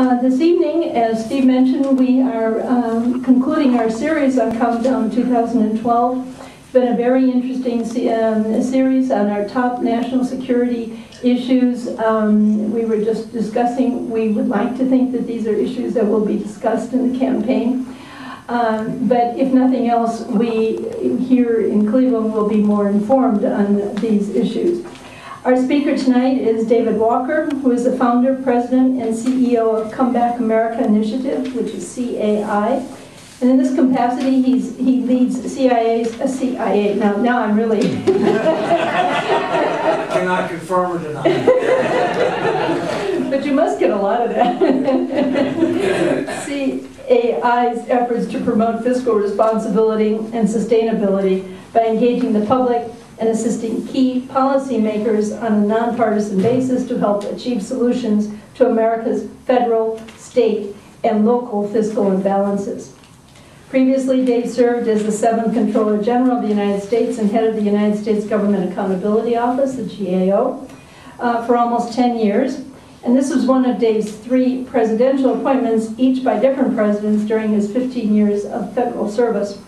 This evening, as Steve mentioned, we are concluding our series on Countdown 2012. It's been a very interesting series on our top national security issues. We were just discussing, we would like to think that these are issues that will be discussed in the campaign. But if nothing else, we here in Cleveland will be more informed on these issues. Our speaker tonight is David Walker, who is the founder, president, and CEO of Come Back America Initiative, which is CAI. And in this capacity, he leads CIA. Now I'm really... Cannot confirm or deny. But you must get a lot of that. CAI's efforts to promote fiscal responsibility and sustainability by engaging the public and assisting key policymakers on a nonpartisan basis to help achieve solutions to America's federal, state, and local fiscal imbalances. Previously, Dave served as the 7th Comptroller General of the United States and head of the United States Government Accountability Office, the GAO, for almost 10 years. And this was one of Dave's 3 presidential appointments, each by different presidents during his 15 years of federal service.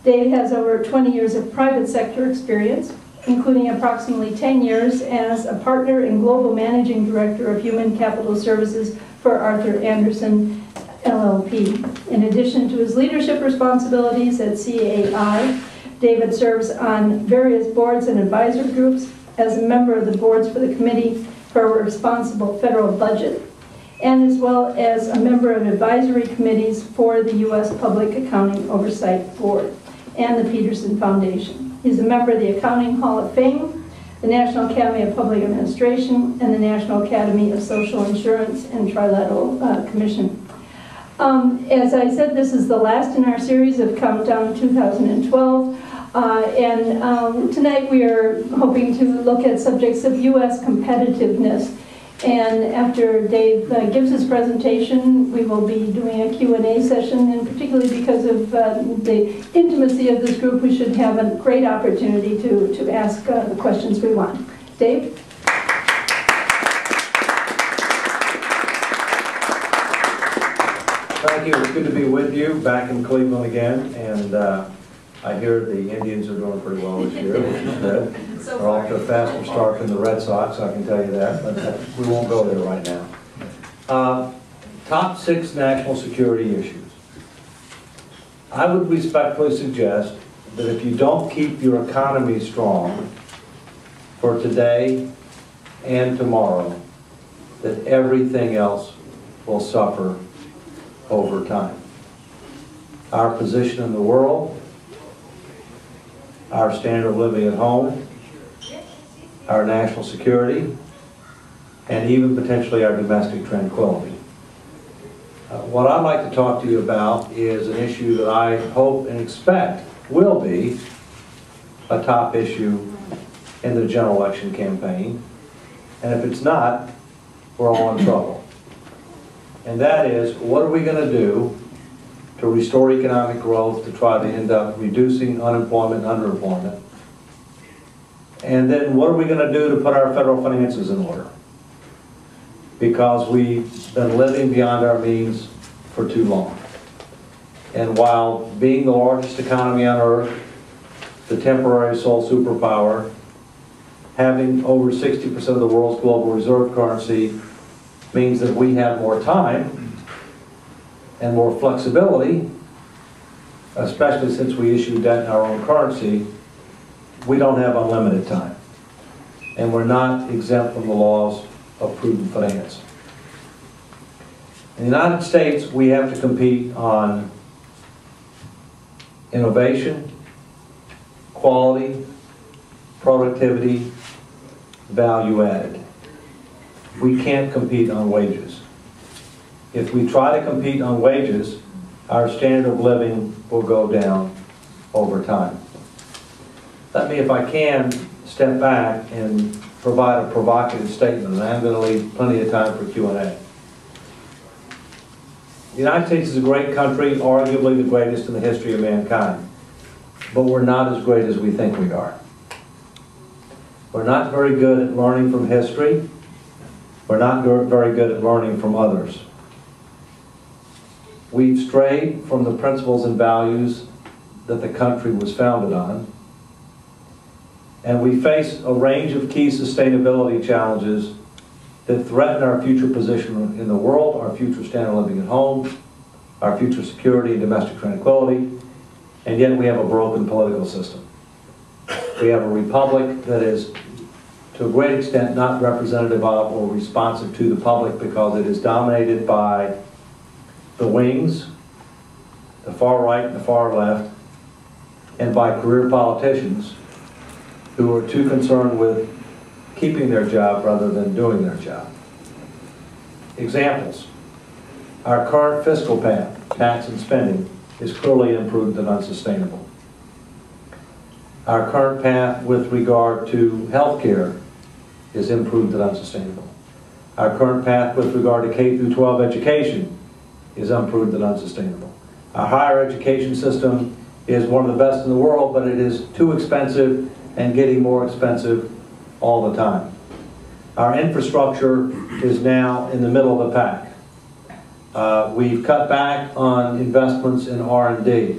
Dave has over 20 years of private sector experience, including approximately 10 years as a partner and global managing director of human capital services for Arthur Andersen LLP. In addition to his leadership responsibilities at CAI, David serves on various boards and advisory groups as a member of the boards for the Committee for a Responsible Federal Budget, and as well as a member of advisory committees for the U.S. Public Accounting Oversight Board and the Peterson Foundation. He's a member of the Accounting Hall of Fame, the National Academy of Public Administration, and the National Academy of Social Insurance and Trilateral Commission. As I said, this is the last in our series of Countdown 2012, and tonight we are hoping to look at subjects of U.S. competitiveness. And after Dave gives his presentation, we will be doing a Q&A session, and particularly because of the intimacy of this group, we should have a great opportunity to ask the questions we want. Dave? Thank you. It's good to be with you back in Cleveland again, and I hear the Indians are doing pretty well this year, which is good. They're off to a faster start than the Red Sox, I can tell you that, but we won't go there right now. Top 6 national security issues. I would respectfully suggest that if you don't keep your economy strong for today and tomorrow, that everything else will suffer over time. Our position in the world, our standard of living at home, our national security, and even potentially our domestic tranquility. What I'd like to talk to you about is an issue that I hope and expect will be a top issue in the general election campaign. And if it's not, we're all in trouble. And that is, what are we going to do to restore economic growth to try to end up reducing unemployment and underemployment? And then what are we going to do to put our federal finances in order? Because we've been living beyond our means for too long. And while being the largest economy on earth, the temporary sole superpower, having over 60% of the world's global reserve currency means that we have more time and more flexibility, especially since we issue debt in our own currency. We don't have unlimited time. And we're not exempt from the laws of prudent finance. In the United States, we have to compete on innovation, quality, productivity, value added. We can't compete on wages. If we try to compete on wages, our standard of living will go down over time. Let me, if I can, step back and provide a provocative statement, and I'm going to leave plenty of time for Q&A. The United States is a great country, arguably the greatest in the history of mankind, but we're not as great as we think we are. We're not very good at learning from history. We're not very good at learning from others. We've strayed from the principles and values that the country was founded on. And we face a range of key sustainability challenges that threaten our future position in the world, our future standard of living at home, our future security and domestic tranquility, and yet we have a broken political system. We have a republic that is, to a great extent, not representative of or responsive to the public because it is dominated by the wings, the far right and the far left, and by career politicians who are too concerned with keeping their job rather than doing their job. Examples. Our current fiscal path, tax and spending, is clearly imprudent and unsustainable. Our current path with regard to health care is imprudent and unsustainable. Our current path with regard to K through 12 education is imprudent and unsustainable. Our higher education system is one of the best in the world, but it is too expensive and getting more expensive all the time. Our infrastructure is now in the middle of the pack. We've cut back on investments in R&D.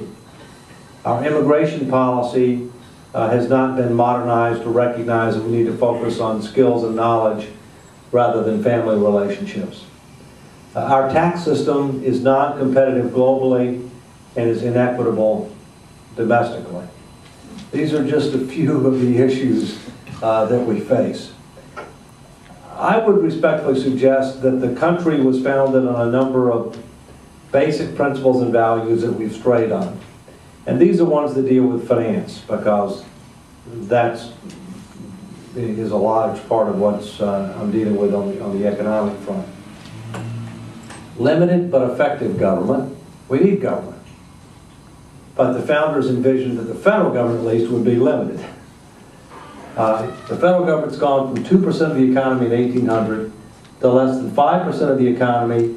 Our immigration policy has not been modernized to recognize that we need to focus on skills and knowledge rather than family relationships. Our tax system is non-competitive globally and is inequitable domestically. These are just a few of the issues that we face. I would respectfully suggest that the country was founded on a number of basic principles and values that we've strayed on. And these are ones that deal with finance, because that is a large part of what I'm dealing with on the economic front. Limited but effective government. We need government. But the founders envisioned that the federal government, at least, would be limited. The federal government's gone from 2% of the economy in 1800 to less than 5% of the economy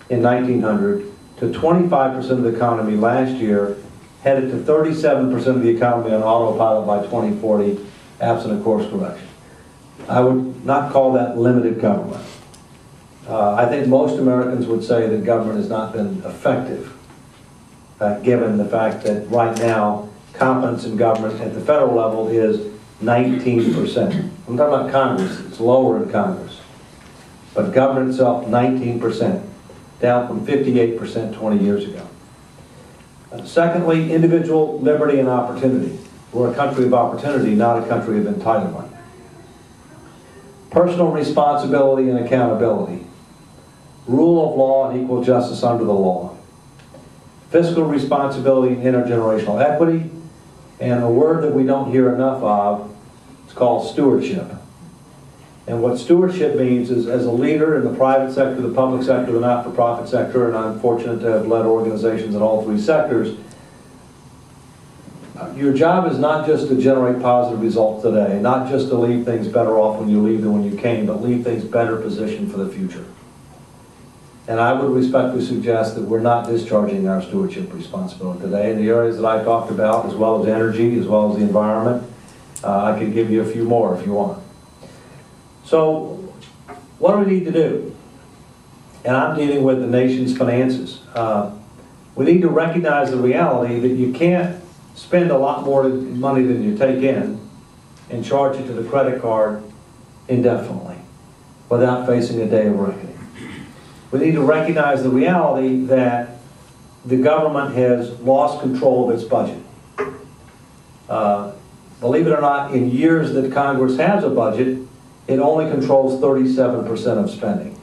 in 1900 to 25% of the economy last year, headed to 37% of the economy on autopilot by 2040, absent a course correction. I would not call that limited government. I think most Americans would say that government has not been effective, given the fact that right now, confidence in government at the federal level is 19%. I'm talking about Congress, it's lower in Congress. But government itself, 19%, down from 58% 20 years ago. Secondly, individual liberty and opportunity. We're a country of opportunity, not a country of entitlement. Personal responsibility and accountability. Rule of law and equal justice under the law. Fiscal responsibility and intergenerational equity. And a word that we don't hear enough of, it's called stewardship. And what stewardship means is, as a leader in the private sector, the public sector, the not-for-profit sector, and I'm fortunate to have led organizations in all three sectors, your job is not just to generate positive results today, not just to leave things better off when you leave than when you came, but leave things better positioned for the future. And I would respectfully suggest that we're not discharging our stewardship responsibility today in the areas that I talked about, as well as energy, as well as the environment. I could give you a few more if you want. So, what do we need to do? And I'm dealing with the nation's finances. We need to recognize the reality that you can't spend a lot more money than you take in and charge it to the credit card indefinitely without facing a day of reckoning. We need to recognize the reality that the government has lost control of its budget. Believe it or not, in years that Congress has a budget, it only controls 37% of spending.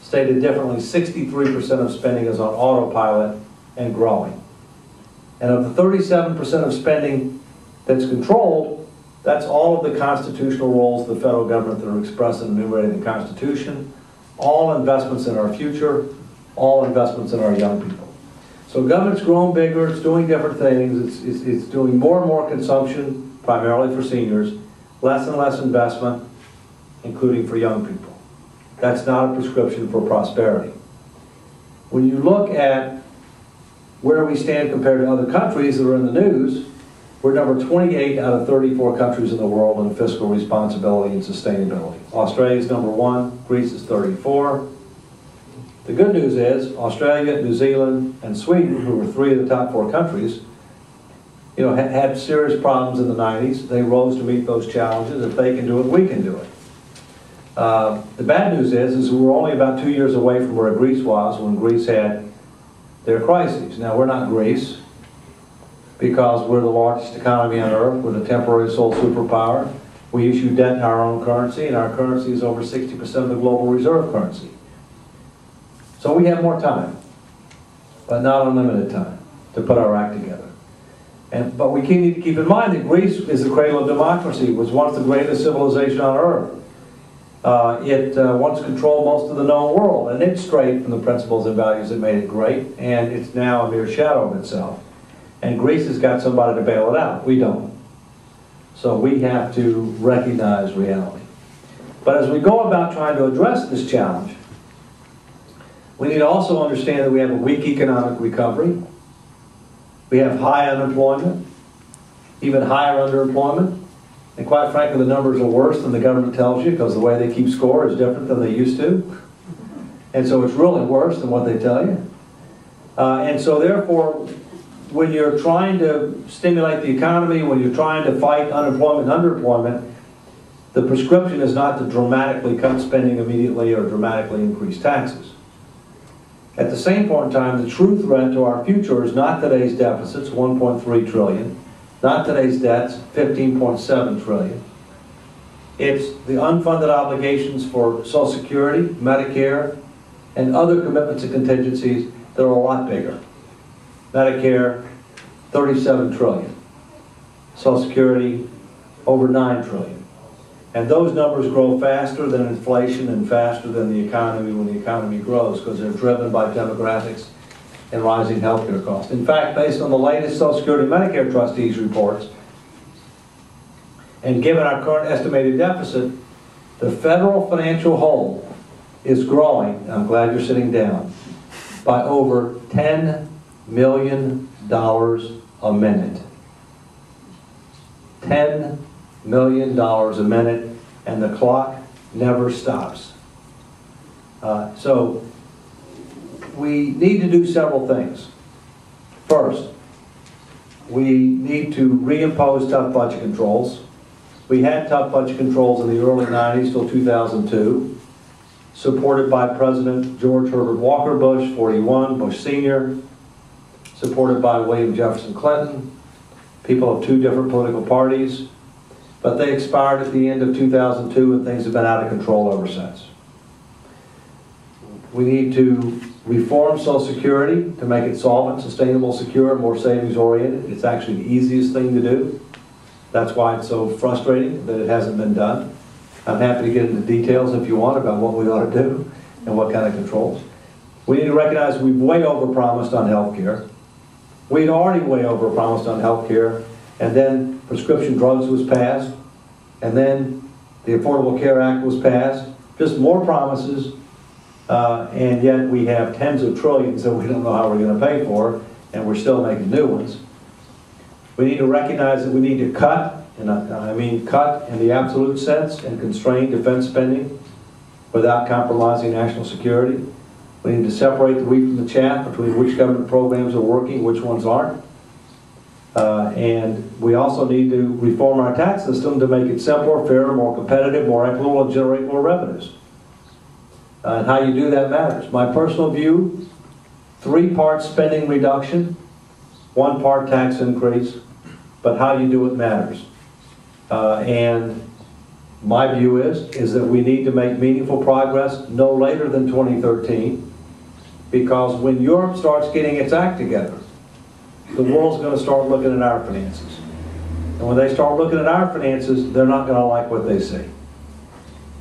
Stated differently, 63% of spending is on autopilot and growing. And of the 37% of spending that's controlled, that's all of the constitutional roles of the federal government that are expressed and enumerated in the Constitution, all investments in our future, all investments in our young people. So government's grown bigger, it's doing different things, it's doing more and more consumption, primarily for seniors, less and less investment, including for young people. That's not a prescription for prosperity. When you look at where we stand compared to other countries that are in the news, we're number 28 out of 34 countries in the world in fiscal responsibility and sustainability. Australia is number 1, Greece is 34, The good news is Australia, New Zealand, and Sweden, who were 3 of the top 4 countries, had serious problems in the 90s. They rose to meet those challenges. If they can do it, we can do it. The bad news is we're only about 2 years away from where Greece was when Greece had their crises. Now, we're not Greece because we're the largest economy on earth. We're the temporary sole superpower. We issue debt in our own currency, and our currency is over 60% of the global reserve currency. So we have more time, but not unlimited time, to put our act together. But we need to keep in mind that Greece is the cradle of democracy. It was once the greatest civilization on earth. It once controlled most of the known world, and it strayed from the principles and values that made it great, and it's now a mere shadow of itself. And Greece has got somebody to bail it out. We don't. So we have to recognize reality. But as we go about trying to address this challenge, we need to also understand that we have a weak economic recovery. We have high unemployment, even higher underemployment. And quite frankly, the numbers are worse than the government tells you because the way they keep score is different than they used to. And so it's really worse than what they tell you. And so therefore, when you're trying to stimulate the economy, when you're trying to fight unemployment and underemployment, the prescription is not to dramatically cut spending immediately or dramatically increase taxes. At the same point in time, the true threat to our future is not today's deficits, 1.3 trillion, not today's debts, 15.7 trillion. It's the unfunded obligations for Social Security, Medicare, and other commitments and contingencies that are a lot bigger. Medicare, 37 trillion. Social Security, over 9 trillion. And those numbers grow faster than inflation and faster than the economy when the economy grows because they're driven by demographics and rising healthcare costs. In fact, based on the latest Social Security Medicare trustees reports, and given our current estimated deficit, the federal financial hole is growing, I'm glad you're sitting down, by over $10 million a minute. $10 million a minute, and the clock never stops. So we need to do several things. First, we need to reimpose tough budget controls. We had tough budget controls in the early 90s till 2002, supported by President George Herbert Walker Bush, 41, Bush Sr., supported by William Jefferson Clinton, people of 2 different political parties, but they expired at the end of 2002 and things have been out of control ever since. We need to reform Social Security to make it solvent, sustainable, secure, and more savings-oriented. It's actually the easiest thing to do. That's why it's so frustrating that it hasn't been done. I'm happy to get into details if you want about what we ought to do and what kind of controls. We need to recognize we've way overpromised on health care. We'd already way overpromised on health care, and then prescription drugs was passed, and then the Affordable Care Act was passed. Just more promises, and yet we have tens of trillions that we don't know how we're going to pay for, and we're still making new ones. We need to recognize that we need to cut, and I mean cut in the absolute sense, and constrain defense spending without compromising national security. We need to separate the wheat from the chaff between which government programs are working, which ones aren't. And we also need to reform our tax system to make it simpler, fairer, more competitive, more equitable, and generate more revenues. And how you do that matters. My personal view, 3-part spending reduction, 1 part tax increase, but how you do it matters. And my view is that we need to make meaningful progress no later than 2013, because when Europe starts getting its act together, the world's going to start looking at our finances. And when they start looking at our finances, they're not going to like what they see.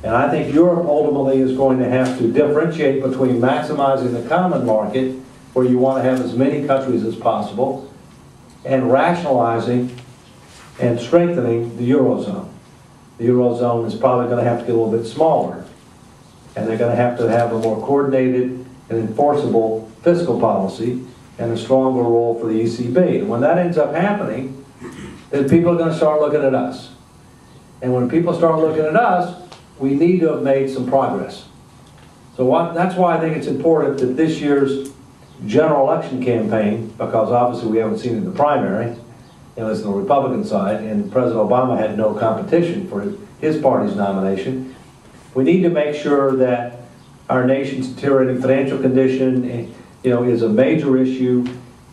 And I think Europe ultimately is going to have to differentiate between maximizing the common market, where you want to have as many countries as possible, and rationalizing and strengthening the Eurozone. The Eurozone is probably going to have to get a little bit smaller, and they're going to have a more coordinated and enforceable fiscal policy and a stronger role for the ECB. And when that ends up happening, then people are going to start looking at us. And when people start looking at us, we need to have made some progress. So that's why I think it's important that this year's general election campaign, because obviously we haven't seen it in the primary, and it's on the Republican side, and President Obama had no competition for his party's nomination. We need to make sure that our nation's deteriorating financial condition, is a major issue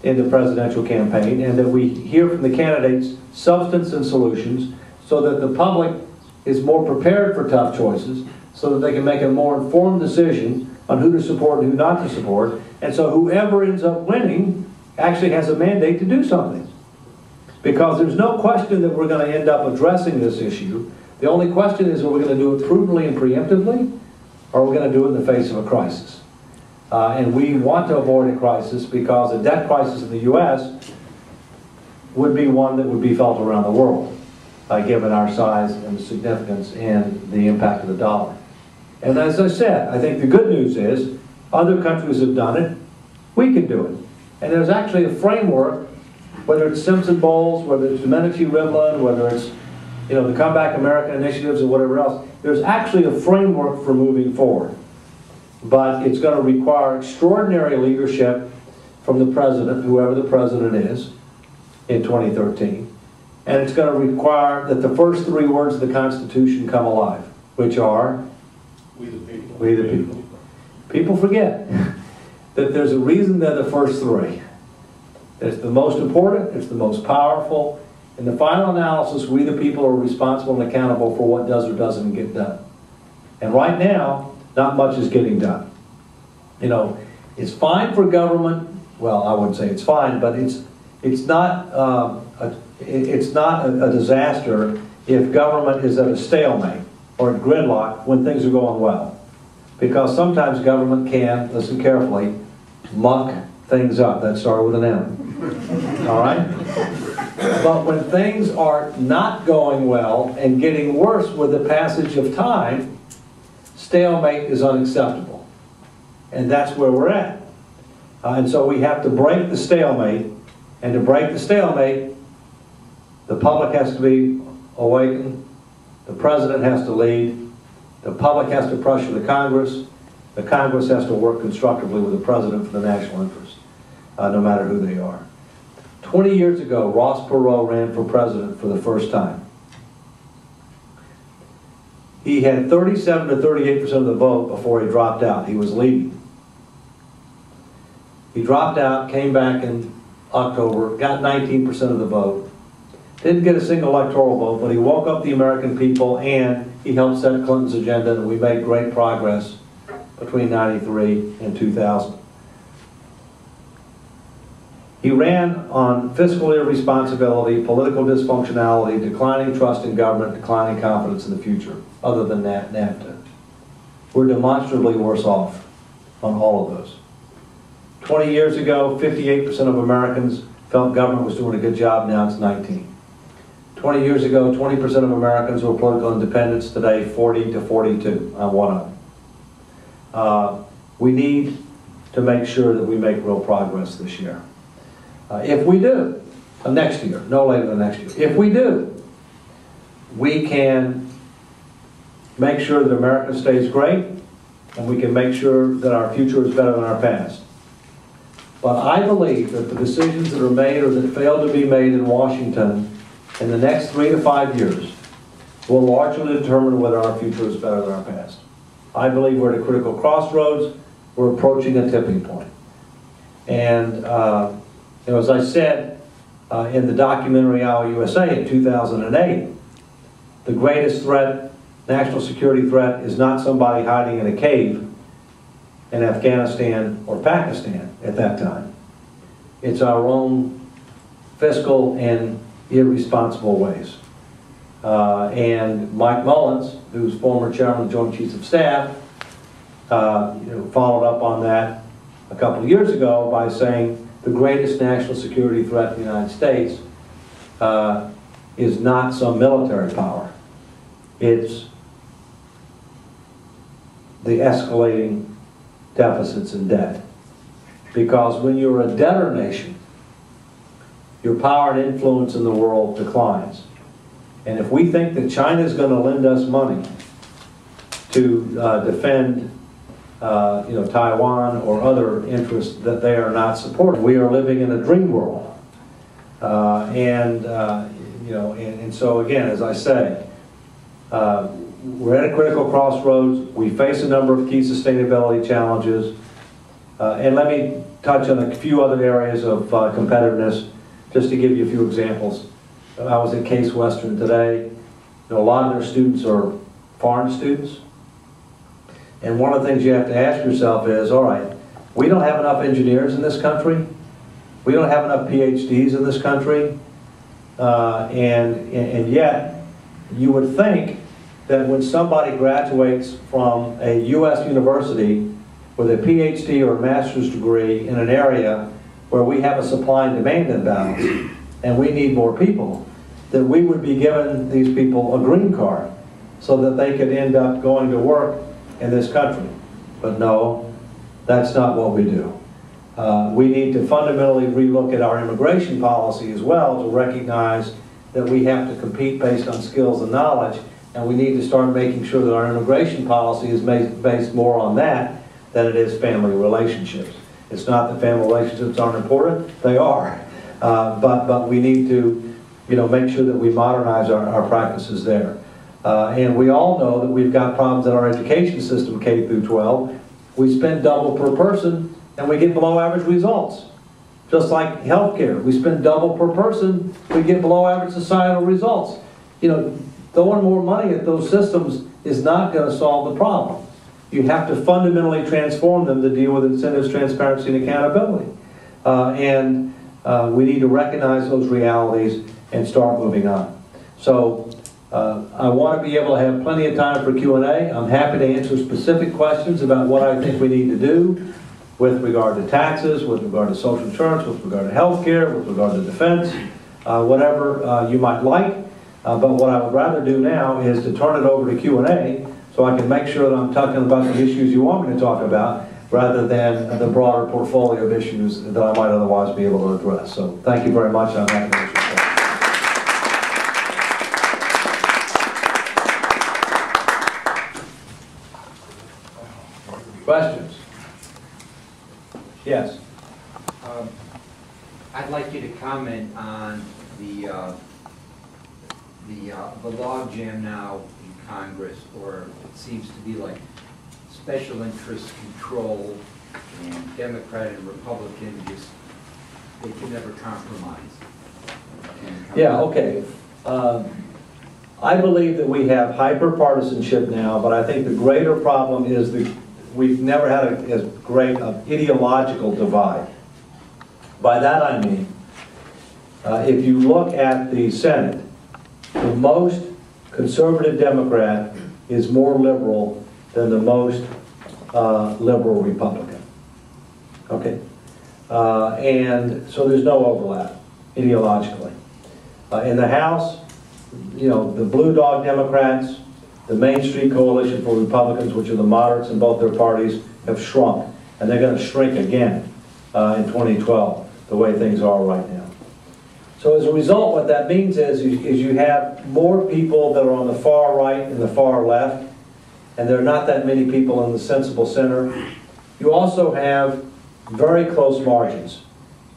in the presidential campaign, and that we hear from the candidates substance and solutions so that the public is more prepared for tough choices, so that they can make a more informed decision on who to support and who not to support, and so whoever ends up winning actually has a mandate to do something. Because there's no question that we're going to end up addressing this issue. The only question is, are we going to do it prudently and preemptively, or are we going to do it in the face of a crisis? And we want to avoid a crisis, because a debt crisis in the U.S. would be one that would be felt around the world, given our size and the significance and the impact of the dollar. And as I said, I think the good news is other countries have done it. We can do it. And there's actually a framework, whether it's Simpson Bowles, whether it's Domenici-Rivlin, whether it's the Comeback America initiatives or whatever else. There's actually a framework for moving forward. But it's going to require extraordinary leadership from the president, whoever the president is, in 2013. And it's going to require that the first three words of the Constitution come alive, which are, we the people. We the people. People forget that there's a reason they're the first three. It's the most important, it's the most powerful. In the final analysis, we the people are responsible and accountable for what does or doesn't get done. And right now, not much is getting done. It's fine for government. Well, I wouldn't say it's fine, but it's not a disaster if government is at a stalemate or at gridlock when things are going well. Because sometimes government can, listen carefully, muck things up. That started with an M. All right? But when things are not going well and getting worse with the passage of time, stalemate is unacceptable. And that's where we're at. And so we have to break the stalemate. And to break the stalemate, the public has to be awakened. The president has to lead. The public has to pressure the Congress. The Congress has to work constructively with the president for the national interest, no matter who they are. 20 years ago, Ross Perot ran for president for the first time. He had 37 to 38% of the vote before he dropped out. He was leading. He dropped out, came back in October, got 19% of the vote. Didn't get a single electoral vote, but he woke up the American people and he helped set Clinton's agenda, and we made great progress between 93 and 2000. He ran on fiscal irresponsibility, political dysfunctionality, declining trust in government, declining confidence in the future, other than NAFTA. We're demonstrably worse off on all of those. 20 years ago, 58% of Americans felt government was doing a good job. Now it's 19. 20 years ago, 20% of Americans were political independents. Today, 40 to 42. I'm one of them. We need to make sure that we make real progress this year. If we do, next year, no later than next year. If we do, we can make sure that America stays great, and we can make sure that our future is better than our past. But I believe that the decisions that are made or that fail to be made in Washington in the next 3 to 5 years will largely determine whether our future is better than our past. I believe we're at a critical crossroads. We're approaching a tipping point. And as I said in the documentary Our USA in 2008, the greatest threat, national security threat, is not somebody hiding in a cave in Afghanistan or Pakistan at that time. It's our own fiscal and irresponsible ways. And Mike Mullins, who's former chairman of the Joint Chiefs of Staff, followed up on that a couple of years ago by saying the greatest national security threat in the United States is not some military power. It's the escalating deficits and debt. Because when you're a debtor nation, your power and influence in the world declines. And if we think that China is going to lend us money to defend Taiwan or other interests that they are not supporting. We are living in a dream world. And so again, as I say, we're at a critical crossroads. We face a number of key sustainability challenges. And let me touch on a few other areas of competitiveness, just to give you a few examples. I was at Case Western today. A lot of their students are foreign students. And one of the things you have to ask yourself is, all right, we don't have enough engineers in this country. We don't have enough PhDs in this country. And yet, you would think that when somebody graduates from a U.S. university with a PhD or a master's degree in an area where we have a supply and demand imbalance and we need more people, that we would be giving these people a green card so that they could end up going to work in this country. But no, that's not what we do. We need to fundamentally relook at our immigration policy as well to recognize that we have to compete based on skills and knowledge, and we need to start making sure that our immigration policy is based more on that than it is family relationships. It's not that family relationships aren't important, they are. But we need to make sure that we modernize our practices there. And we all know that we've got problems in our education system, K through 12. We spend double per person and we get below average results. Just like healthcare, we spend double per person, we get below average societal results. Throwing more money at those systems is not going to solve the problem. You have to fundamentally transform them to deal with incentives, transparency, and accountability. We need to recognize those realities and start moving on. So I want to be able to have plenty of time for Q&A. I'm happy to answer specific questions about what I think we need to do with regard to taxes, with regard to social insurance, with regard to health care, with regard to defense, whatever you might like. But what I would rather do now is to turn it over to Q&A so I can make sure that I'm talking about the issues you want me to talk about rather than the broader portfolio of issues that I might otherwise be able to address. So thank you very much. I'm happy to answer questions. Questions? Yes. I'd like you to comment on the logjam now in Congress, or it seems to be like special interest control, and Democrat and Republican they can never compromise. Yeah, okay. I believe that we have hyper-partisanship now, but I think the greater problem is we've never had as great an ideological divide. By that I mean, if you look at the Senate, the most conservative Democrat is more liberal than the most liberal Republican. Okay? And so there's no overlap ideologically. In the House, the Blue Dog Democrats, the Main Street Coalition for Republicans, which are the moderates in both their parties, have shrunk. And they're going to shrink again in 2012, the way things are right now. So as a result, what that means is you have more people that are on the far right and the far left, and there are not that many people in the sensible center. You also have very close margins.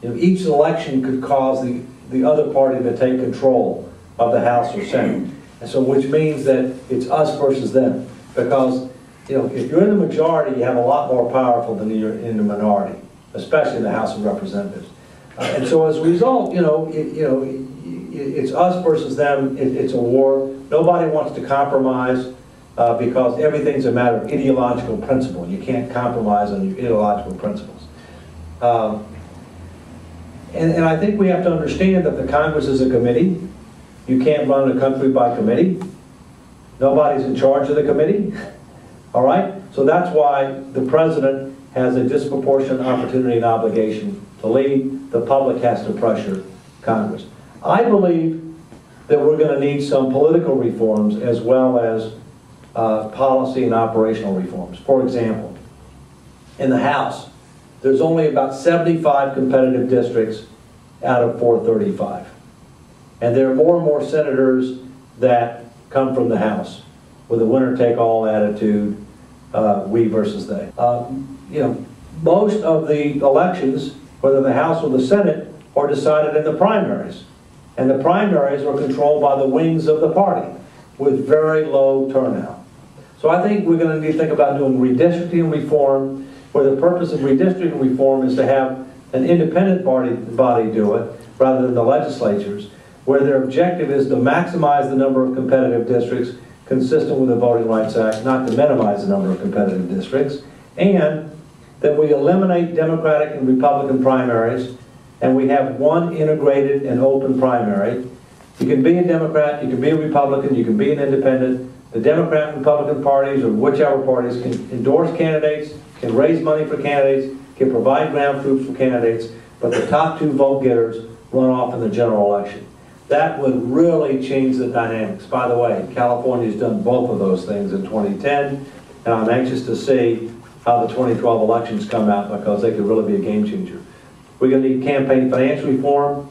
Each election could cause the other party to take control of the House or Senate. And so which means that it's us versus them. Because if you're in the majority, you have a lot more powerful than you're in the minority, especially in the House of Representatives. And so as a result, it's us versus them. It's a war. Nobody wants to compromise because everything's a matter of ideological principle. You can't compromise on your ideological principles. And I think we have to understand that the Congress is a committee. You can't run a country by committee. Nobody's in charge of the committee. All right? So that's why the president has a disproportionate opportunity and obligation to lead. The public has to pressure Congress. I believe that we're going to need some political reforms as well as policy and operational reforms. For example, in the House, there's only about 75 competitive districts out of 435. And there are more and more senators that come from the House with a winner-take-all attitude. we versus they. You know, most of the elections, whether the House or the Senate, are decided in the primaries. And the primaries are controlled by the wings of the party with very low turnout. So I think we're going to need to think about doing redistricting reform, where the purpose of redistricting reform is to have an independent body do it, rather than the legislatures, where their objective is to maximize the number of competitive districts consistent with the Voting Rights Act, not to minimize the number of competitive districts, and that we eliminate Democratic and Republican primaries, and we have one integrated and open primary. You can be a Democrat, you can be a Republican, you can be an independent. The Democrat and Republican parties, or whichever parties, can endorse candidates, can raise money for candidates, can provide ground troops for candidates, but the top two vote getters run off in the general election. That would really change the dynamics. By the way, California's done both of those things in 2010, and I'm anxious to see how the 2012 elections come out, because they could really be a game changer. We're going to need campaign finance reform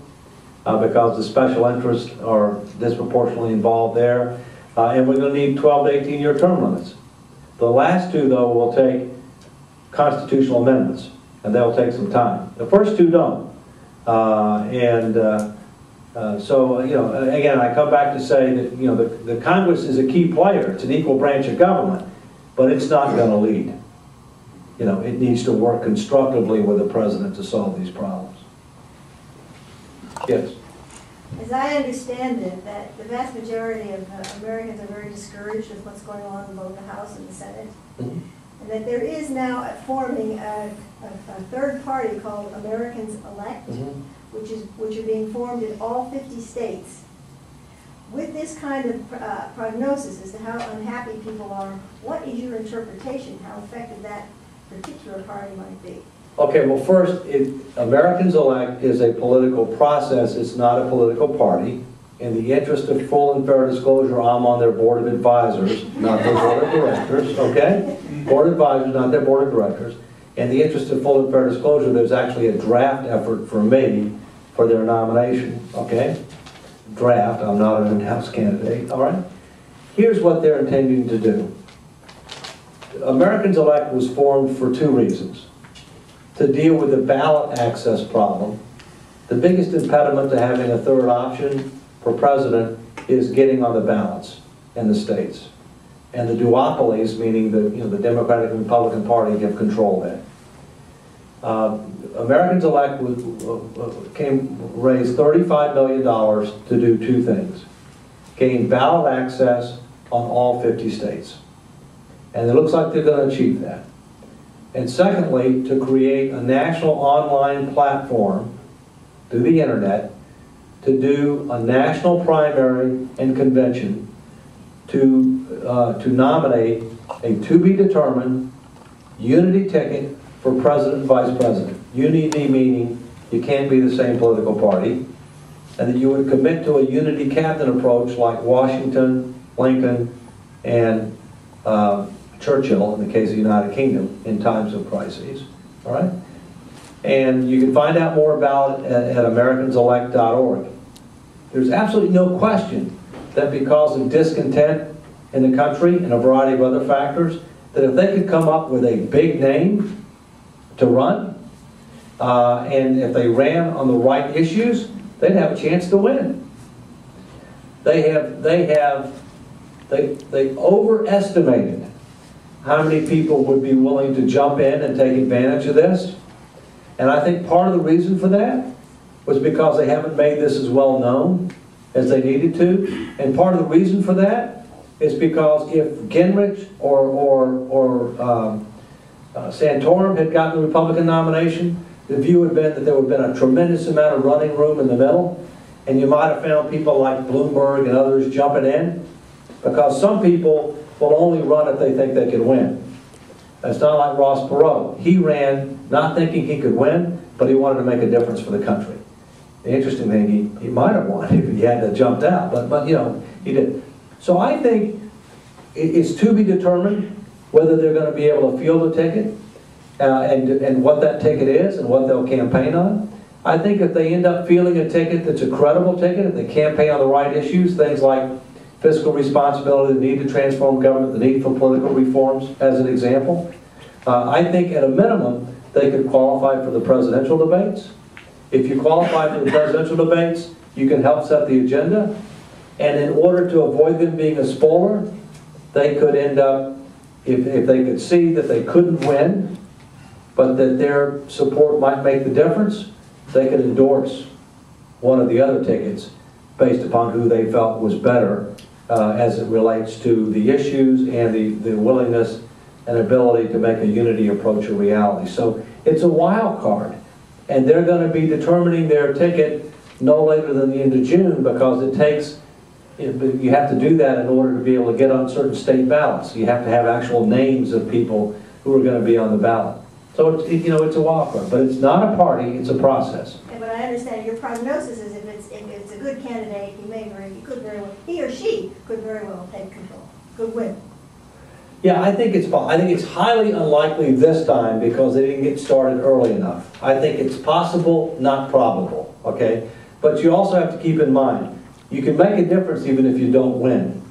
because the special interests are disproportionately involved there. And we're going to need 12 to 18-year term limits. The last two, though, will take constitutional amendments, and they'll take some time. The first two don't. So, you know, again, I come back to say that, you know, the Congress is a key player. It's an equal branch of government, but it's not going to lead. You know, it needs to work constructively with the president to solve these problems. Yes? As I understand it, that the vast majority of Americans are very discouraged with what's going on in both the House and the Senate. Mm-hmm. And that there is now forming a third party called Americans Elect, Mm-hmm. which are being formed in all 50 states. With this kind of prognosis as to how unhappy people are, what is your interpretation, how effective that particular party might be? Okay, well, first, Americans Elect is a political process. It's not a political party. In the interest of full and fair disclosure, I'm on their board of advisors, not their board of directors, okay? Board of advisors, not their board of directors. In the interest of full and fair disclosure, there's actually a draft effort for me for their nomination, okay? Draft, I'm not an in-house candidate, all right? Here's what they're intending to do. Americans Elect was formed for two reasons. To deal with the ballot access problem. The biggest impediment to having a third option for president is getting on the ballots in the states. And the duopolies, meaning the Democratic and Republican Party, have control of that. Americans Elect raised $35 million to do two things. Gain ballot access on all 50 states. And it looks like they're going to achieve that. And secondly, to create a national online platform through the internet to do a national primary and convention to nominate a to-be-determined unity ticket for president and vice president. Unity meaning you can't be the same political party, and that you would commit to a unity cabinet approach like Washington, Lincoln, and Churchill in the case of the United Kingdom in times of crises, all right? And you can find out more about it at americanselect.org. There's absolutely no question that because of discontent in the country and a variety of other factors, that if they could come up with a big name to run, and if they ran on the right issues, they'd have a chance to win. They overestimated how many people would be willing to jump in and take advantage of this. And I think part of the reason for that was because they haven't made this as well known as they needed to. And part of the reason for that is because if Gingrich or Santorum had gotten the Republican nomination, the view had been that there would have been a tremendous amount of running room in the middle, and you might have found people like Bloomberg and others jumping in, because some people will only run if they think they can win. It's not like Ross Perot. He ran not thinking he could win, but he wanted to make a difference for the country. The interesting thing, he might have won if he hadn't jumped out, but you know, he did. So I think it's to be determined whether they're going to be able to field a ticket and what that ticket is and what they'll campaign on. I think if they end up fielding a ticket that's a credible ticket, if they campaign on the right issues, things like fiscal responsibility, the need to transform government, the need for political reforms, as an example. I think at a minimum, they could qualify for the presidential debates. If you qualify for the presidential debates, you can help set the agenda. And in order to avoid them being a spoiler, they could end up, if they could see that they couldn't win, but that their support might make the difference, they could endorse one of the other tickets based upon who they felt was better as it relates to the issues and the willingness and ability to make a unity approach a reality. So it's a wild card. And they're going to be determining their ticket no later than the end of June, because it takes, you have to do that in order to be able to get on certain state ballots. You have to have actual names of people who are going to be on the ballot. So it's, it's a wild card, but it's not a party, it's a process. Yeah, but I understand your prognosis is if it's a good candidate, he or she could very well take control, could win. Yeah, I think it's highly unlikely this time because they didn't get started early enough. I think it's possible, not probable, okay? But you also have to keep in mind, you can make a difference even if you don't win.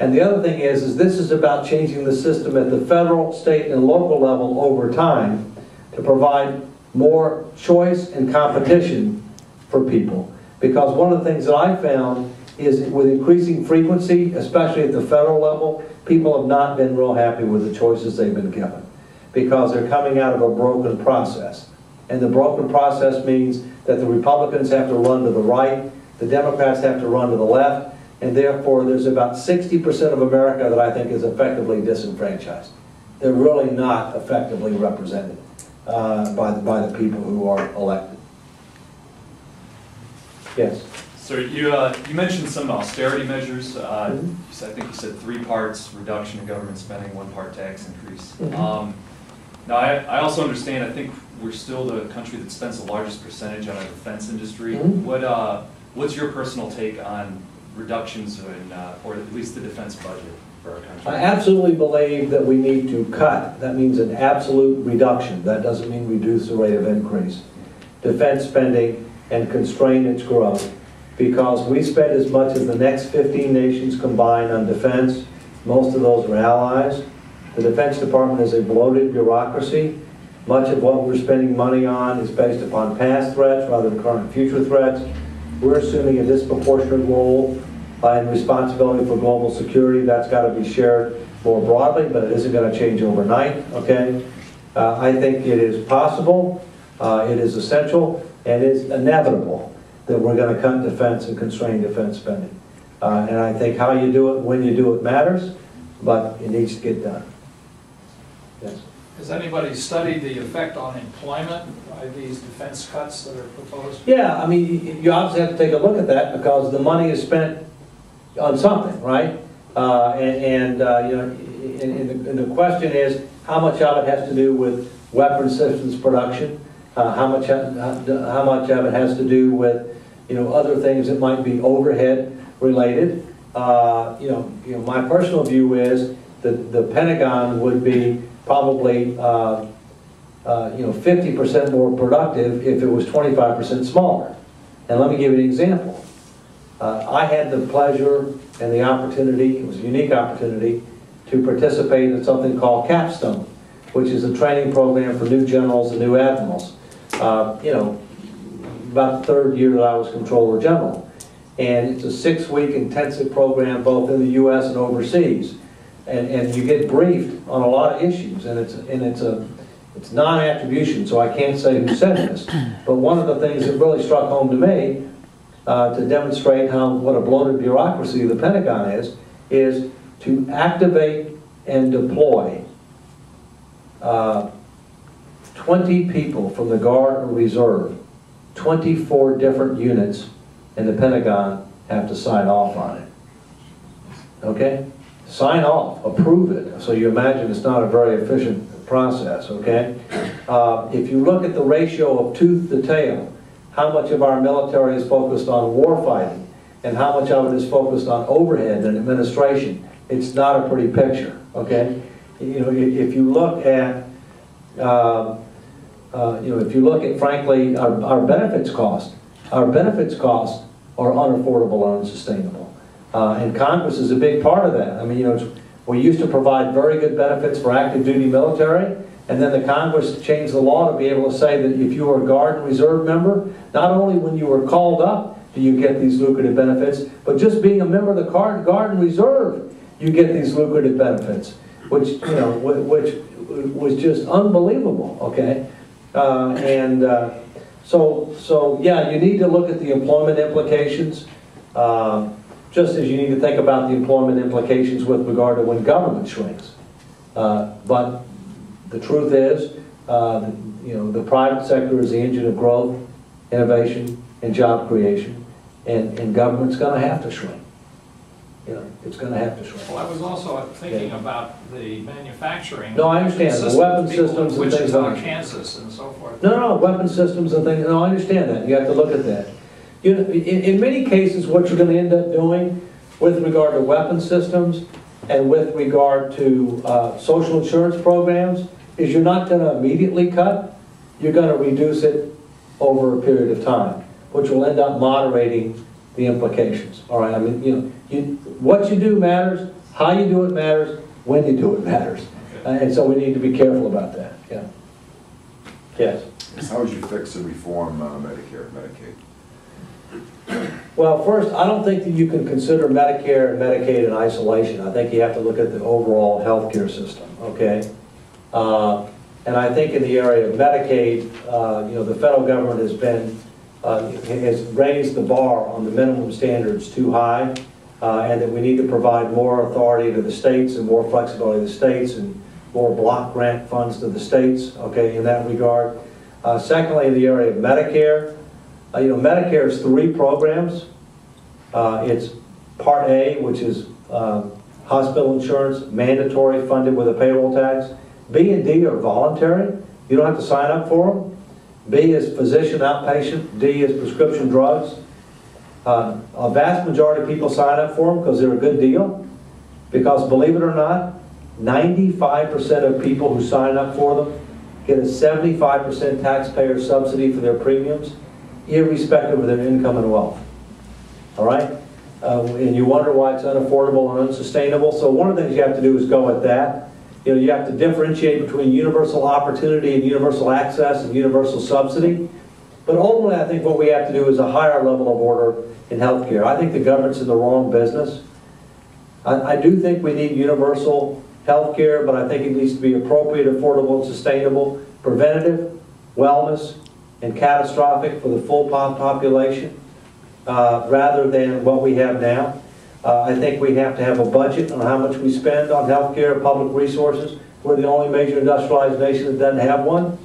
And the other thing is this is about changing the system at the federal, state, and local level over time to provide more choice and competition for people. Because one of the things that I found is with increasing frequency, especially at the federal level, people have not been real happy with the choices they've been given because they're coming out of a broken process. And the broken process means that the Republicans have to run to the right, the Democrats have to run to the left, and therefore there's about 60% of America that I think is effectively disenfranchised. They're really not effectively represented by the people who are elected. Yes? So you mentioned some austerity measures. I think you said 3 parts: reduction in government spending, 1 part tax increase. Now I also understand, I think we're still the country that spends the largest percentage on our defense industry. What's your personal take on reductions in, or at least the defense budget for our country? I absolutely believe that we need to cut. That means an absolute reduction. That doesn't mean reduce the rate of increase. Defense spending and constrain its growth. Because we spend as much as the next 15 nations combined on defense. Most of those are allies. The Defense Department is a bloated bureaucracy. Much of what we're spending money on is based upon past threats rather than current future threats. We're assuming a disproportionate role and responsibility for global security. That's got to be shared more broadly, but it isn't going to change overnight, okay? I think it is possible, it is essential, and it is inevitable that we're going to cut defense and constrain defense spending. And I think how you do it, when you do it matters, but it needs to get done. Yes. Has anybody studied the effect on employment by these defense cuts that are proposed? Yeah, I mean, you obviously have to take a look at that because the money is spent on something, right? And the question is, how much of it has to do with weapon systems production? How much of it has to do with other things that might be overhead related? My personal view is that the Pentagon would be probably 50% more productive if it was 25% smaller. And let me give you an example. I had the pleasure and the opportunity, it was a unique opportunity, to participate in something called Capstone, which is a training program for new generals and new admirals. About the 3rd year that I was Comptroller General. And it's a 6-week intensive program both in the U.S. and overseas. And you get briefed on a lot of issues, and it's non-attribution, so I can't say who said this. But one of the things that really struck home to me to demonstrate what a bloated bureaucracy the Pentagon is to activate and deploy 20 people from the Guard or Reserve, 24 different units in the Pentagon have to sign off on it. Okay? Sign off, approve it. So you imagine it's not a very efficient process, okay? If you look at the ratio of tooth to tail, how much of our military is focused on war fighting and how much of it is focused on overhead and administration, it's not a pretty picture, okay? If you look at frankly our benefits costs are unaffordable and unsustainable. And Congress is a big part of that. I mean, you know, we used to provide very good benefits for active duty military, and then the Congress changed the law to be able to say that if you were a Guard and Reserve member, not only when you were called up do you get these lucrative benefits, but just being a member of the Guard and Reserve, you get these lucrative benefits, which, you know, which was just unbelievable, okay? So yeah, you need to look at the employment implications, just as you need to think about the employment implications with regard to when government shrinks. But the truth is, you know, the private sector is the engine of growth, innovation, and job creation, and government's going to have to shrink. You know, it's going to have to shrink. Well, I was also thinking about the manufacturing. No, I understand. The weapon systems and things like that. Kansas and so forth. No, weapon systems and things. No, I understand that. You have to look at that. You know, in many cases, what you're going to end up doing with regard to weapon systems and with regard to social insurance programs is you're not going to immediately cut. You're going to reduce it over a period of time, which will end up moderating the implications. All right. I mean, you know, what you do matters. How you do it matters. When you do it matters. Okay. And so we need to be careful about that. Yeah. Yes. How would you fix and reform Medicare and Medicaid? Well, first, I don't think that you can consider Medicare and Medicaid in isolation. I think you have to look at the overall healthcare system, okay? And I think in the area of Medicaid, you know, the federal government has raised the bar on the minimum standards too high, and that we need to provide more authority to the states and more flexibility to the states and more block grant funds to the states, okay, in that regard. Secondly, in the area of Medicare, you know, Medicare is 3 programs. It's Part A, which is hospital insurance, mandatory, funded with a payroll tax. B and D are voluntary. You don't have to sign up for them. B is physician outpatient. D is prescription drugs. A vast majority of people sign up for them because they're a good deal. Because believe it or not, 95% of people who sign up for them get a 75% taxpayer subsidy for their premiums, irrespective of their income and wealth. All right? And you wonder why it's unaffordable and unsustainable. So one of the things you have to do is go at that. You know, you have to differentiate between universal opportunity and universal access and universal subsidy. But ultimately, I think what we have to do is a higher level of order in healthcare. I think the government's in the wrong business. I do think we need universal healthcare, but I think it needs to be appropriate, affordable, and sustainable, preventative, wellness, and catastrophic for the full population, rather than what we have now. I think we have to have a budget on how much we spend on healthcare and public resources. We're the only major industrialized nation that doesn't have one.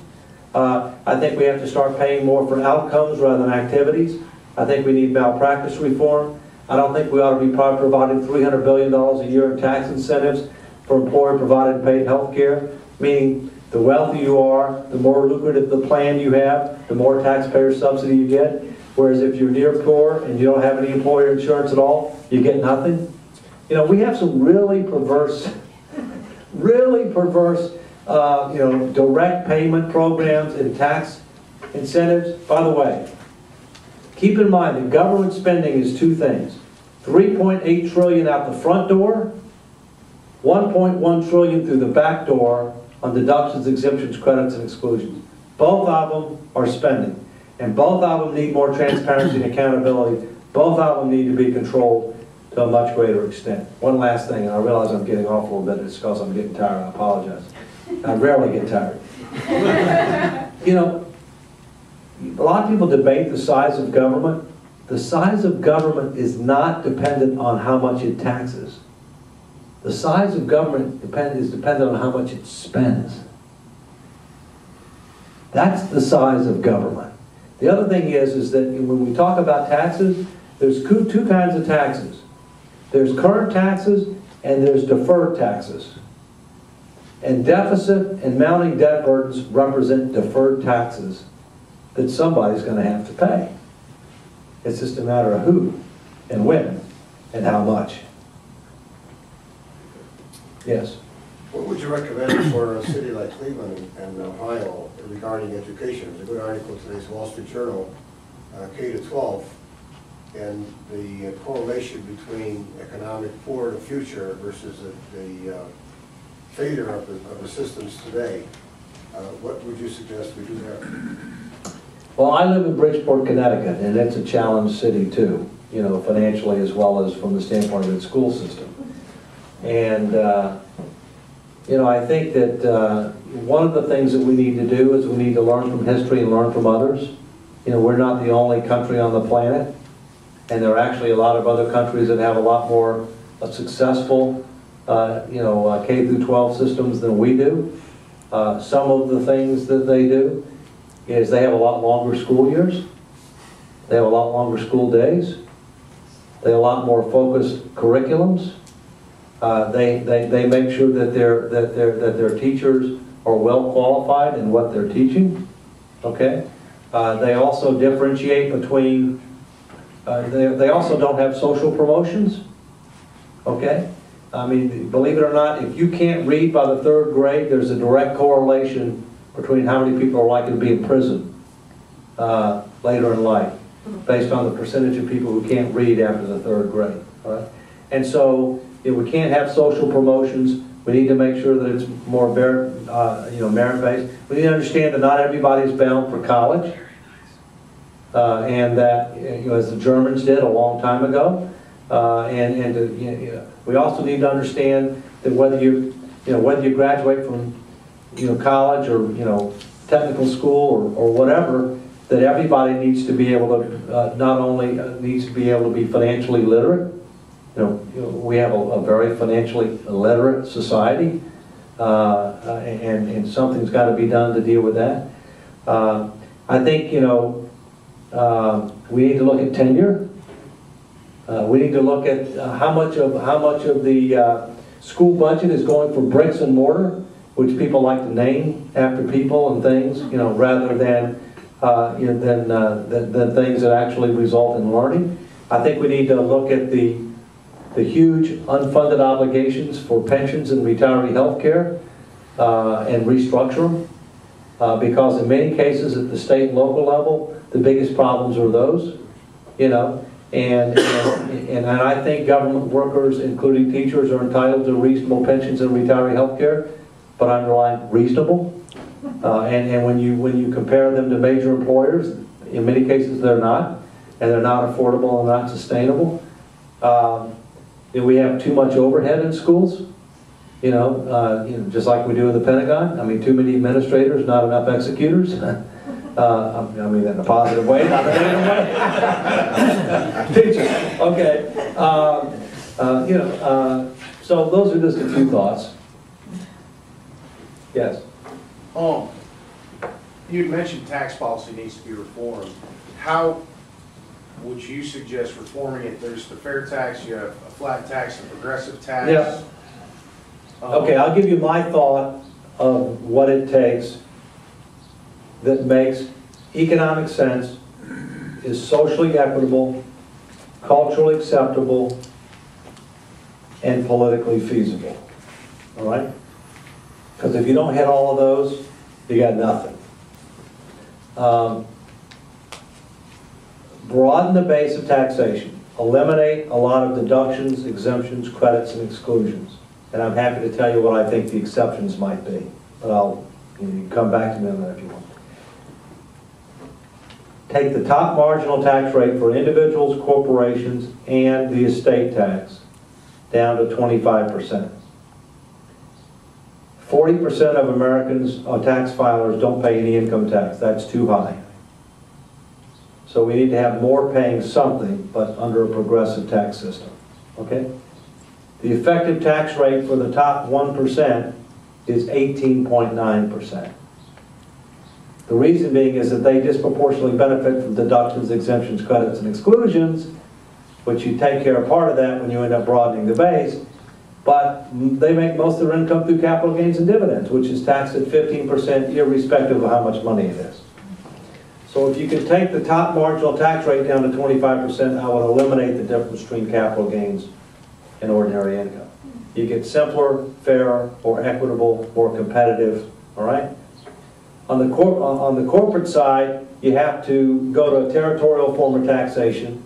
I think we have to start paying more for outcomes rather than activities. I think we need malpractice reform. I don't think we ought to be providing $300 billion a year in tax incentives for employer-provided paid health care, meaning the wealthier you are, the more lucrative the plan you have, the more taxpayer subsidy you get. Whereas if you're near poor and you don't have any employer insurance at all, you get nothing. You know, we have some really perverse, you know, direct payment programs and tax incentives. By the way, keep in mind that government spending is 2 things. $3.8 trillion out the front door, $1.1 trillion through the back door on deductions, exemptions, credits, and exclusions. Both of them are spending. And both of them need more transparency and accountability. Both of them need to be controlled to a much greater extent. One last thing, and I realize I'm getting off a little bit, it's because I'm getting tired, I apologize. I rarely get tired. You know, a lot of people debate the size of government. The size of government is not dependent on how much it taxes. The size of government is dependent on how much it spends. That's the size of government. The other thing is that when we talk about taxes, there's 2 kinds of taxes. There's current taxes and there's deferred taxes. And deficit and mounting debt burdens represent deferred taxes that somebody's going to have to pay. It's just a matter of who and when and how much. Yes? What would you recommend for a city like Cleveland and Ohio regarding education? There's a good article in today's Wall Street Journal, K-12 and the correlation between economic for the future versus the failure of the systems today, what would you suggest we do there? Well, I live in Bridgeport, Connecticut, and it's a challenged city too, you know, financially as well as from the standpoint of its school system. And, you know, I think that one of the things that we need to do is we need to learn from history and learn from others. You know, we're not the only country on the planet, and there are actually a lot of other countries that have a lot more successful, you know, K through 12 systems than we do. Some of the things that they do is they have a lot longer school years, they have a lot longer school days, they have a lot more focused curriculums. They make sure that their teachers are well qualified in what they're teaching. Okay, they also differentiate between. They also don't have social promotions. Okay, I mean, believe it or not, if you can't read by the 3rd grade, there's a direct correlation between how many people are likely to be in prison later in life, based on the percentage of people who can't read after the 3rd grade. All right, and so if we can't have social promotions, we need to make sure that it's more merit-based. We need to understand that not everybody is bound for college, and that, you know, as the Germans did a long time ago, we also need to understand that whether you graduate from college or technical school or whatever, that everybody needs to be able to not only needs to be able to be financially literate. We have a very financially illiterate society, and something's got to be done to deal with that. I think we need to look at tenure. We need to look at how much of the school budget is going for bricks and mortar, which people like to name after people and things, rather than than things that actually result in learning. I think we need to look at the huge unfunded obligations for pensions and retiree health care and restructure them, because in many cases at the state and local level, the biggest problems are those, and I think government workers, including teachers, are entitled to reasonable pensions and retiree health care, but I underline reasonable. And when you compare them to major employers, in many cases they're not, and they're not affordable and not sustainable. We have too much overhead in schools, just like we do in the Pentagon. I mean, too many administrators, not enough executors. I mean that in a positive way, not in a negative way. Teachers, okay. So those are just a few thoughts. Yes. You mentioned tax policy needs to be reformed. How would you suggest reforming it? There's the fair tax, you have a flat tax, a progressive tax. Yeah. Okay, I'll give you my thought of what it takes that makes economic sense, is socially equitable, culturally acceptable, and politically feasible. All right? Because if you don't hit all of those, you got nothing. Broaden the base of taxation. Eliminate a lot of deductions, exemptions, credits, and exclusions. And I'm happy to tell you what I think the exceptions might be. But you can come back to me on that if you want. Take the top marginal tax rate for individuals, corporations, and the estate tax down to 25%. 40% of Americans, tax filers, don't pay any income tax. That's too high. So we need to have more paying something, but under a progressive tax system. Okay? The effective tax rate for the top 1% is 18.9%. The reason being is that they disproportionately benefit from deductions, exemptions, credits, and exclusions, which you take care of part of that when you end up broadening the base, but they make most of their income through capital gains and dividends, which is taxed at 15% irrespective of how much money it is. So if you could take the top marginal tax rate down to 25%, I would eliminate the difference between capital gains and ordinary income. You get simpler, fairer, more equitable, more competitive, all right? On the corporate side, you have to go to a territorial form of taxation,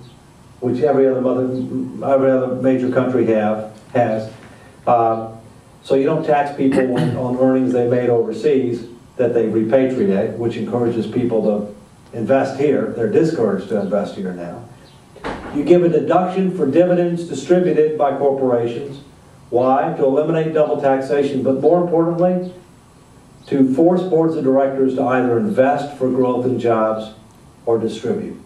which every other major country has. So you don't tax people on earnings they made overseas that they repatriate, which encourages people to invest here. They're discouraged to invest here now. You give a deduction for dividends distributed by corporations. Why? To eliminate double taxation, but more importantly, to force boards of directors to either invest for growth and jobs or distribute.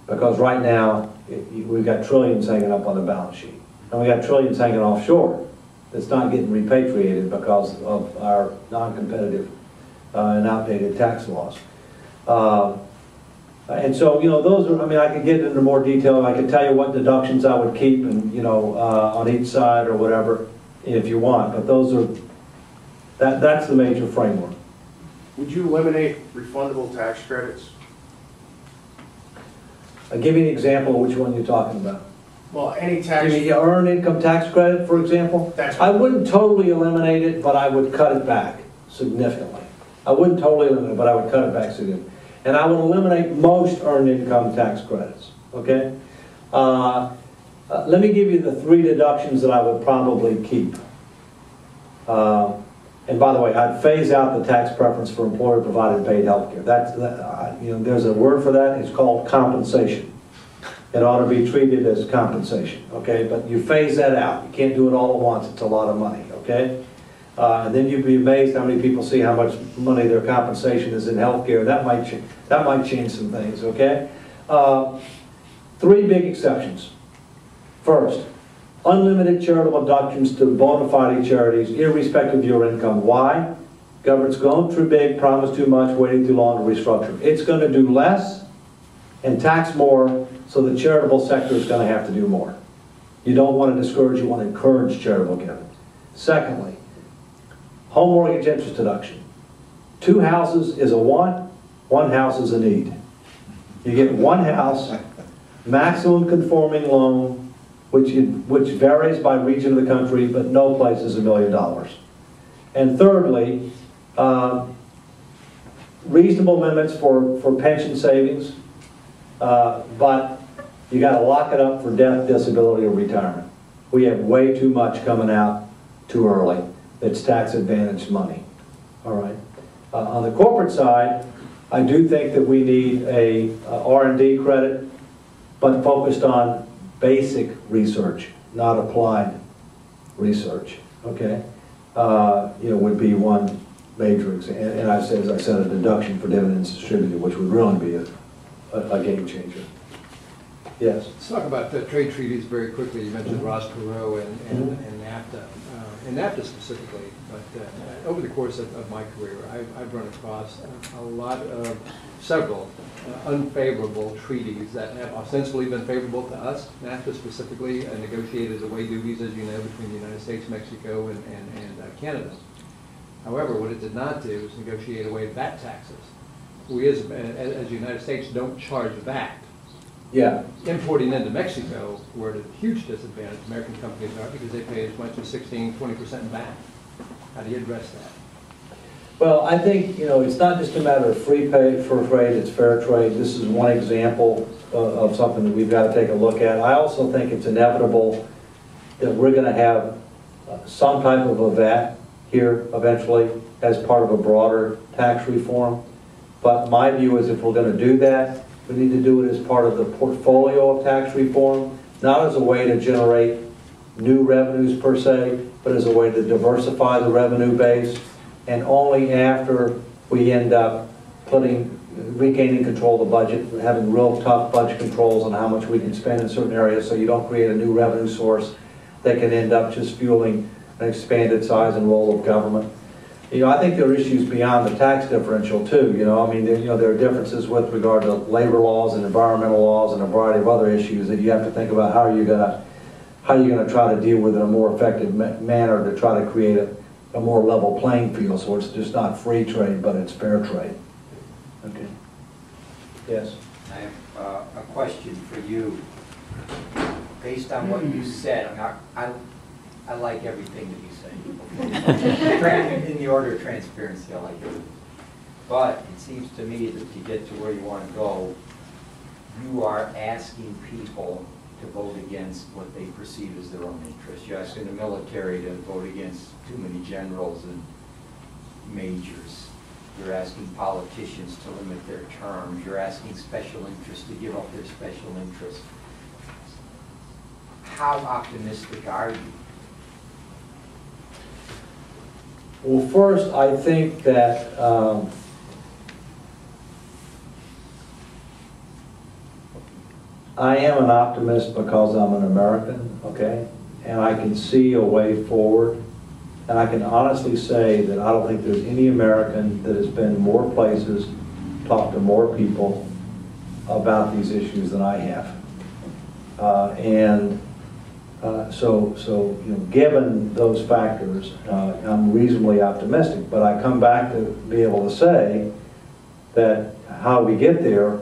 Because right now, we've got trillions hanging up on the balance sheet. And we got trillions hanging offshore that's not getting repatriated because of our non-competitive and outdated tax laws. And so, you know, those are, I mean, I could get into more detail. I could tell you what deductions I would keep and, you know, on each side or whatever, if you want. But those are, that's the major framework. Would you eliminate refundable tax credits? I'll give you an example of which one you're talking about. Well, any tax. You mean your earned income tax credit, for example? That's I wouldn't totally eliminate it, but I would cut it back significantly. I wouldn't totally eliminate it, but I would cut it back significantly. And I would eliminate most earned income tax credits, okay? Let me give you the 3 deductions that I would probably keep. And by the way, I'd phase out the tax preference for employer-provided paid health care. You know, there's a word for that. It's called compensation. It ought to be treated as compensation, okay? But you phase that out. You can't do it all at once. It's a lot of money, okay? And then you'd be amazed how many people see how much money their compensation is in health care. That might change some things, okay? 3 big exceptions. First, unlimited charitable deductions to bona fide charities, irrespective of your income. Why? Government's going too big, promised too much, waiting too long to restructure. It's going to do less and tax more, so the charitable sector is going to have to do more. You don't want to discourage, you want to encourage charitable giving. Secondly, home mortgage interest deduction. 2 houses is a want, 1 house is a need. You get 1 house, maximum conforming loan, which varies by region of the country, but no place is $1 million. And thirdly, reasonable limits for pension savings, but you got to lock it up for death, disability, or retirement. We have way too much coming out too early. It's tax advantage money. All right. On the corporate side, I do think that we need a R&D credit, but focused on basic research, not applied research. Okay. You know, would be one major example. And as I said, a deduction for dividends distributed, which would really be a game changer. Yes. Let's talk about the trade treaties very quickly. You mentioned Ross Perot and NAFTA, and NAFTA specifically. But over the course of my career, I've run across a lot of several unfavorable treaties that have ostensibly been favorable to us. NAFTA specifically negotiated away duties, as you know, between the United States, Mexico, and Canada. However, what it did not do is negotiate away VAT taxes. We, as the United States, don't charge VAT. Yeah. Importing into Mexico, we're at a huge disadvantage, American companies are, because they pay as much as 16–20% VAT. How do you address that? Well, I think, you know, it's not just a matter of free pay for trade, it's fair trade. This is one example of something that we've got to take a look at. I also think it's inevitable that we're going to have some type of a VAT here eventually as part of a broader tax reform. But my view is if we're going to do that, we need to do it as part of the portfolio of tax reform, not as a way to generate new revenues per se, but as a way to diversify the revenue base, and only after we end up regaining control of the budget, having real tough budget controls on how much we can spend in certain areas so you don't create a new revenue source that can end up just fueling an expanded size and role of government. You know, I think there are issues beyond the tax differential too. You know, I mean, there are differences with regard to labor laws and environmental laws and a variety of other issues that you have to think about how you're going to try to deal with in a more effective manner to try to create a more level playing field, so it's just not free trade, but it's fair trade. Okay. Yes. I have a question for you. Based on what you said, I like everything that you say. In the order of transparency, I like it. But it seems to me that to get to where you want to go, you are asking people to vote against what they perceive as their own interests. You're asking the military to vote against too many generals and majors. You're asking politicians to limit their terms. You're asking special interests to give up their special interests. How optimistic are you? Well, first, I think that I am an optimist because I'm an American, okay? And I can see a way forward. And I can honestly say that I don't think there's any American that has been more places, talked to more people about these issues than I have. So you know, given those factors, I'm reasonably optimistic. But I come back to be able to say that how we get there,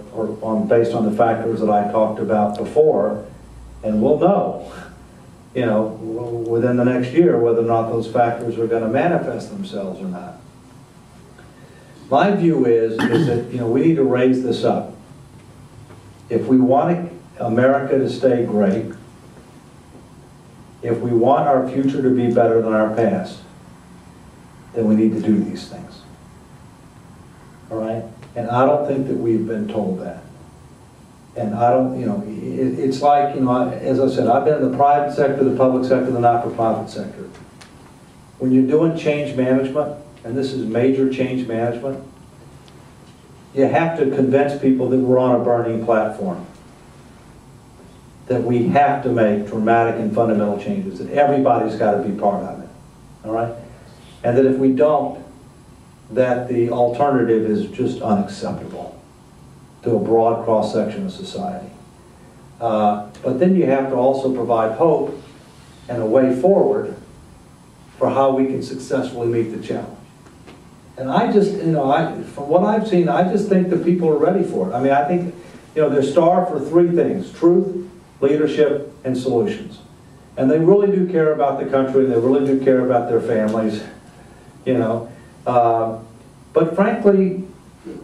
based on the factors that I talked about before, and we'll know, you know, within the next year whether or not those factors are going to manifest themselves or not. My view is that, you know, we need to raise this up. If we want America to stay great, if we want our future to be better than our past, then we need to do these things. All right? And I don't think that we've been told that. And I don't, you know, it's like, you know, as I said, I've been in the private sector, the public sector, the not-for-profit sector. When you're doing change management, and this is major change management, you have to convince people that we're on a burning platform, that we have to make dramatic and fundamental changes, that everybody's got to be part of it, all right? And that if we don't, that the alternative is just unacceptable to a broad cross-section of society. But then you have to also provide hope and a way forward for how we can successfully meet the challenge. And I just, you know, from what I've seen, I just think that people are ready for it. I mean, I think, you know, they're starved for three things: truth, leadership, and solutions. And they really do care about the country, and they really do care about their families, you know. But frankly,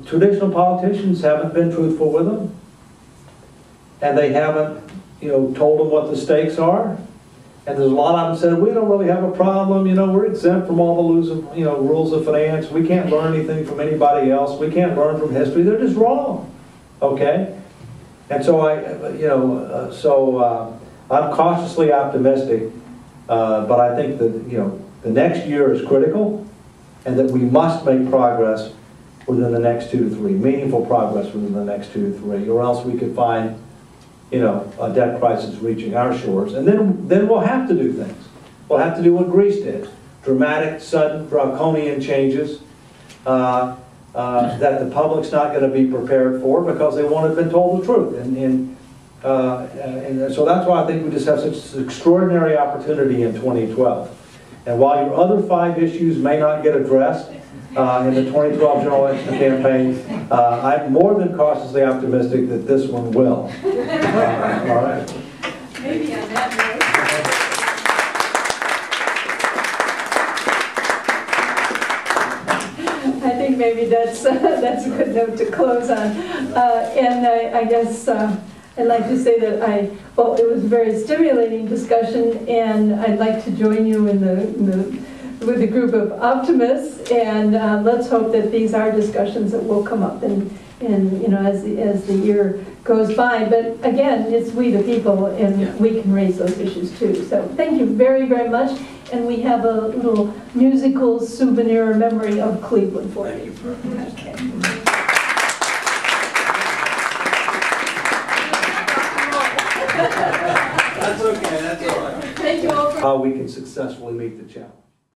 traditional politicians haven't been truthful with them. And they haven't, you know, told them what the stakes are. And there's a lot of them said, we don't really have a problem, you know, we're exempt from all the rules of finance. We can't learn anything from anybody else. We can't learn from history. They're just wrong, okay? And so I'm cautiously optimistic, but I think that, you know, the next year is critical, and that we must make progress within the next 2 to 3, meaningful progress within the next 2 to 3, or else we could find, you know, a debt crisis reaching our shores. And then we'll have to do things. We'll have to do what Greece did: dramatic, sudden, draconian changes that the public's not going to be prepared for because they won't have been told the truth. And so that's why I think we just have such an extraordinary opportunity in 2012. And while your other 5 issues may not get addressed in the 2012 general election campaign, I'm more than cautiously optimistic that this one will. All right. Maybe on that note. I think maybe that's a good note to close on. And I guess I'd like to say that well, it was a very stimulating discussion, and I'd like to join you with a group of optimists, and let's hope that these are discussions that will come up and you know, as the year goes by. But again, it's we the people, and we can raise those issues too. So thank you very, very much. And we have a little musical souvenir memory of Cleveland for you. Okay. That's okay, that's all right. Thank you all for how we can successfully meet the challenge.